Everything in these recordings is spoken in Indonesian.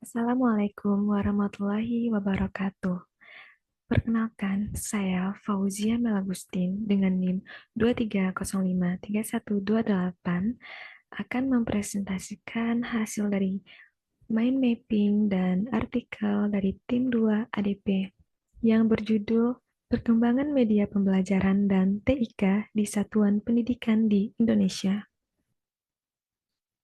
Assalamualaikum warahmatullahi wabarakatuh. Perkenalkan, saya Fauzia Melagustin dengan NIM 23053128 akan mempresentasikan hasil dari mind mapping dan artikel dari tim 2 ADP yang berjudul Perkembangan Media Pembelajaran dan TIK di Satuan Pendidikan di Indonesia.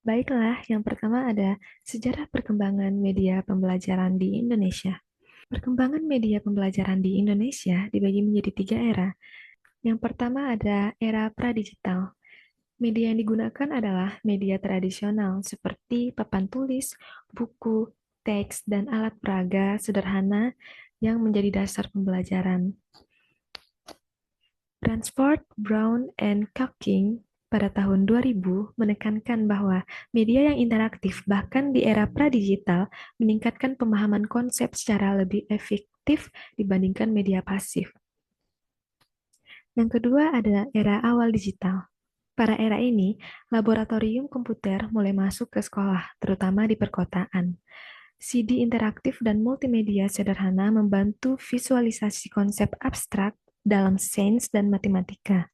Baiklah, yang pertama ada sejarah perkembangan media pembelajaran di Indonesia. Perkembangan media pembelajaran di Indonesia dibagi menjadi tiga era. Yang pertama ada era pradigital. Media yang digunakan adalah media tradisional seperti papan tulis, buku, teks, dan alat peraga sederhana yang menjadi dasar pembelajaran. Bransford, Brown, and Cooking pada tahun 2000 menekankan bahwa media yang interaktif bahkan di era pradigital meningkatkan pemahaman konsep secara lebih efektif dibandingkan media pasif. Yang kedua ada era awal digital. Pada era ini, laboratorium komputer mulai masuk ke sekolah, terutama di perkotaan. CD interaktif dan multimedia sederhana membantu visualisasi konsep abstrak dalam sains dan matematika.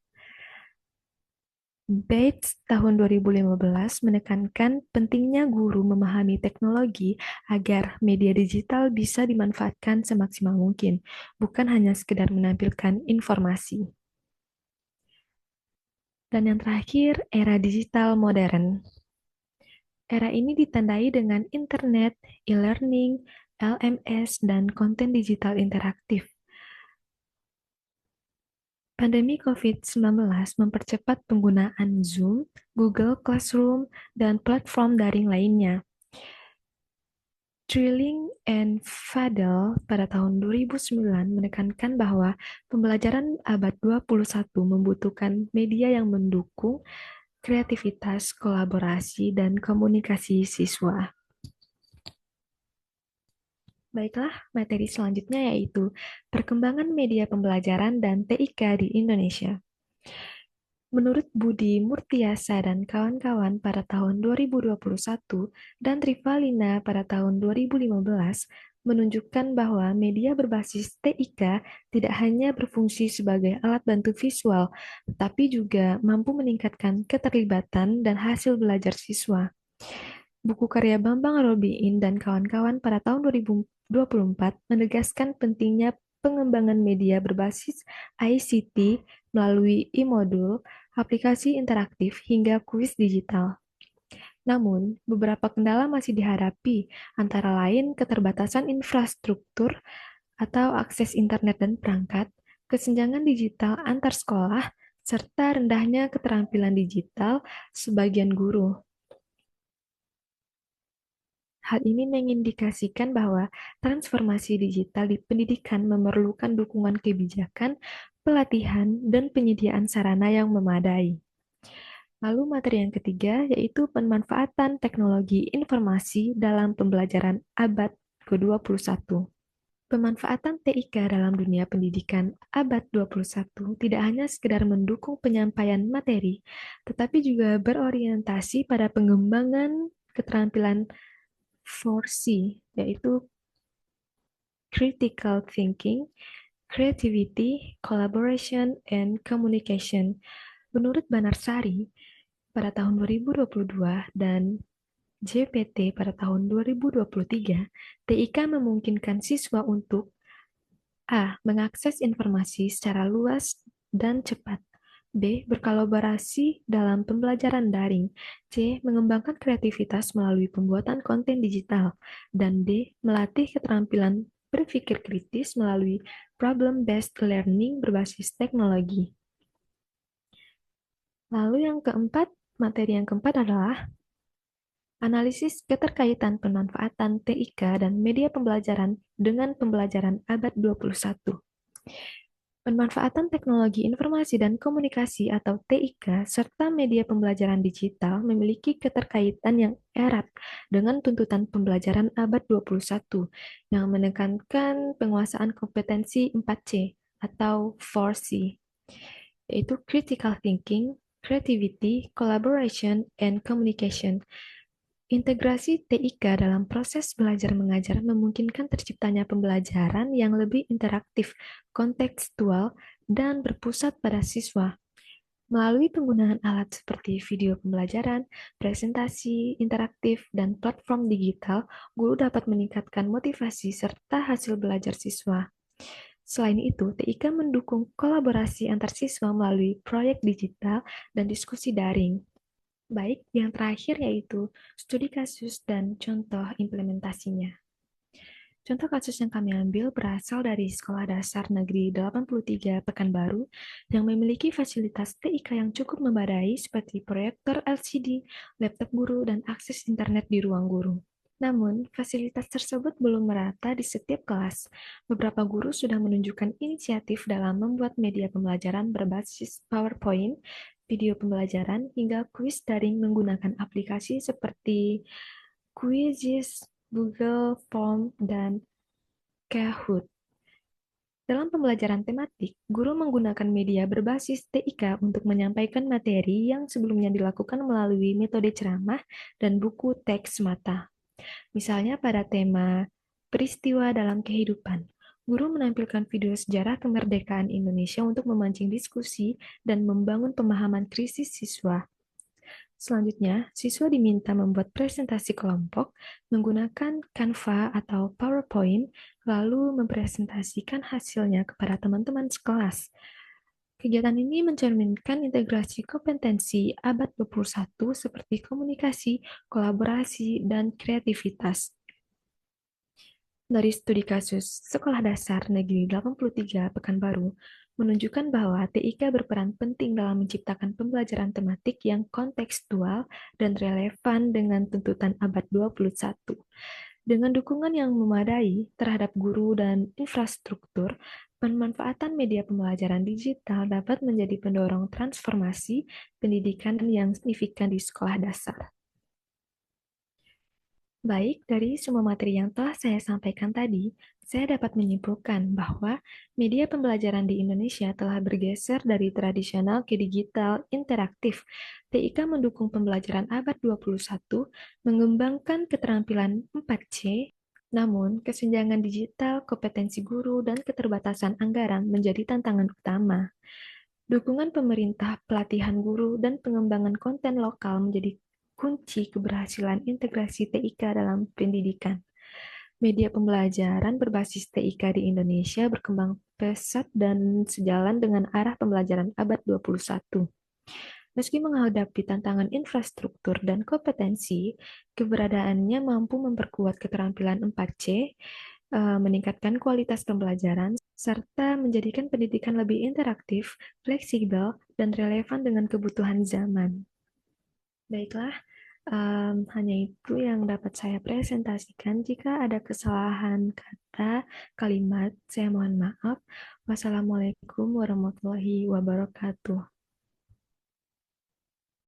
Bates tahun 2015 menekankan pentingnya guru memahami teknologi agar media digital bisa dimanfaatkan semaksimal mungkin, bukan hanya sekedar menampilkan informasi. Dan yang terakhir, era digital modern. Era ini ditandai dengan internet, e-learning, LMS, dan konten digital interaktif. Pandemi COVID-19 mempercepat penggunaan Zoom, Google Classroom, dan platform daring lainnya. Trilling and Fadel pada tahun 2009 menekankan bahwa pembelajaran abad 21 membutuhkan media yang mendukung kreativitas, kolaborasi, dan komunikasi siswa. Baiklah, materi selanjutnya yaitu perkembangan media pembelajaran dan TIK di Indonesia. Menurut Budi Murtiasa dan kawan-kawan pada tahun 2021 dan Trivalina pada tahun 2015 menunjukkan bahwa media berbasis TIK tidak hanya berfungsi sebagai alat bantu visual, tetapi juga mampu meningkatkan keterlibatan dan hasil belajar siswa. Buku karya Bambang Robiin dan kawan-kawan pada tahun 2024 menegaskan pentingnya pengembangan media berbasis ICT melalui e-modul, aplikasi interaktif, hingga kuis digital. Namun, beberapa kendala masih dihadapi, antara lain keterbatasan infrastruktur atau akses internet dan perangkat, kesenjangan digital antar sekolah, serta rendahnya keterampilan digital sebagian guru. Hal ini mengindikasikan bahwa transformasi digital di pendidikan memerlukan dukungan kebijakan, pelatihan, dan penyediaan sarana yang memadai. Lalu materi yang ketiga yaitu pemanfaatan teknologi informasi dalam pembelajaran abad ke-21. Pemanfaatan TIK dalam dunia pendidikan abad 21 tidak hanya sekedar mendukung penyampaian materi, tetapi juga berorientasi pada pengembangan keterampilan 4C, yaitu critical thinking, creativity, collaboration, and communication. Menurut Banarsari, pada tahun 2022 dan JPT pada tahun 2023, TIK memungkinkan siswa untuk A. Mengakses informasi secara luas dan cepat. B. Berkolaborasi dalam pembelajaran daring. C. Mengembangkan kreativitas melalui pembuatan konten digital. Dan D. Melatih keterampilan berpikir kritis melalui problem-based learning berbasis teknologi. Lalu yang keempat, materi yang keempat adalah analisis keterkaitan pemanfaatan TIK dan media pembelajaran dengan pembelajaran abad 21. Pemanfaatan teknologi informasi dan komunikasi atau TIK serta media pembelajaran digital memiliki keterkaitan yang erat dengan tuntutan pembelajaran abad 21 yang menekankan penguasaan kompetensi 4C atau 4C, yaitu critical thinking, creativity, collaboration, and communication. Integrasi TIK dalam proses belajar mengajar memungkinkan terciptanya pembelajaran yang lebih interaktif, kontekstual, dan berpusat pada siswa. Melalui penggunaan alat seperti video pembelajaran, presentasi interaktif, dan platform digital, guru dapat meningkatkan motivasi serta hasil belajar siswa. Selain itu, TIK mendukung kolaborasi antar siswa melalui proyek digital dan diskusi daring. Baik, yang terakhir yaitu studi kasus dan contoh implementasinya. Contoh kasus yang kami ambil berasal dari Sekolah Dasar Negeri 83 Pekanbaru yang memiliki fasilitas TIK yang cukup memadai seperti proyektor LCD, laptop guru, dan akses internet di ruang guru. Namun, fasilitas tersebut belum merata di setiap kelas. Beberapa guru sudah menunjukkan inisiatif dalam membuat media pembelajaran berbasis PowerPoint, video pembelajaran, hingga kuis daring menggunakan aplikasi seperti Quizzes, Google Form, dan Kahoot. Dalam pembelajaran tematik, guru menggunakan media berbasis TIK untuk menyampaikan materi yang sebelumnya dilakukan melalui metode ceramah dan buku teks semata. Misalnya pada tema peristiwa dalam kehidupan, guru menampilkan video sejarah kemerdekaan Indonesia untuk memancing diskusi dan membangun pemahaman krisis siswa. Selanjutnya, siswa diminta membuat presentasi kelompok menggunakan Canva atau PowerPoint, lalu mempresentasikan hasilnya kepada teman-teman sekelas. Kegiatan ini mencerminkan integrasi kompetensi abad 21 seperti komunikasi, kolaborasi, dan kreativitas. Dari studi kasus Sekolah Dasar Negeri 83 Pekanbaru menunjukkan bahwa TIK berperan penting dalam menciptakan pembelajaran tematik yang kontekstual dan relevan dengan tuntutan abad 21. Dengan dukungan yang memadai terhadap guru dan infrastruktur, pemanfaatan media pembelajaran digital dapat menjadi pendorong transformasi pendidikan yang signifikan di sekolah dasar. Baik, dari semua materi yang telah saya sampaikan tadi, saya dapat menyimpulkan bahwa media pembelajaran di Indonesia telah bergeser dari tradisional ke digital interaktif. TIK mendukung pembelajaran abad 21, mengembangkan keterampilan 4C, namun kesenjangan digital, kompetensi guru, dan keterbatasan anggaran menjadi tantangan utama. Dukungan pemerintah, pelatihan guru, dan pengembangan konten lokal menjadi kunci keberhasilan integrasi TIK dalam pendidikan. Media pembelajaran berbasis TIK di Indonesia berkembang pesat dan sejalan dengan arah pembelajaran abad 21. Meski menghadapi tantangan infrastruktur dan kompetensi, keberadaannya mampu memperkuat keterampilan 4C, meningkatkan kualitas pembelajaran, serta menjadikan pendidikan lebih interaktif, fleksibel, dan relevan dengan kebutuhan zaman. Baiklah, hanya itu yang dapat saya presentasikan. Jika ada kesalahan kata, kalimat, saya mohon maaf. Wassalamualaikum warahmatullahi wabarakatuh.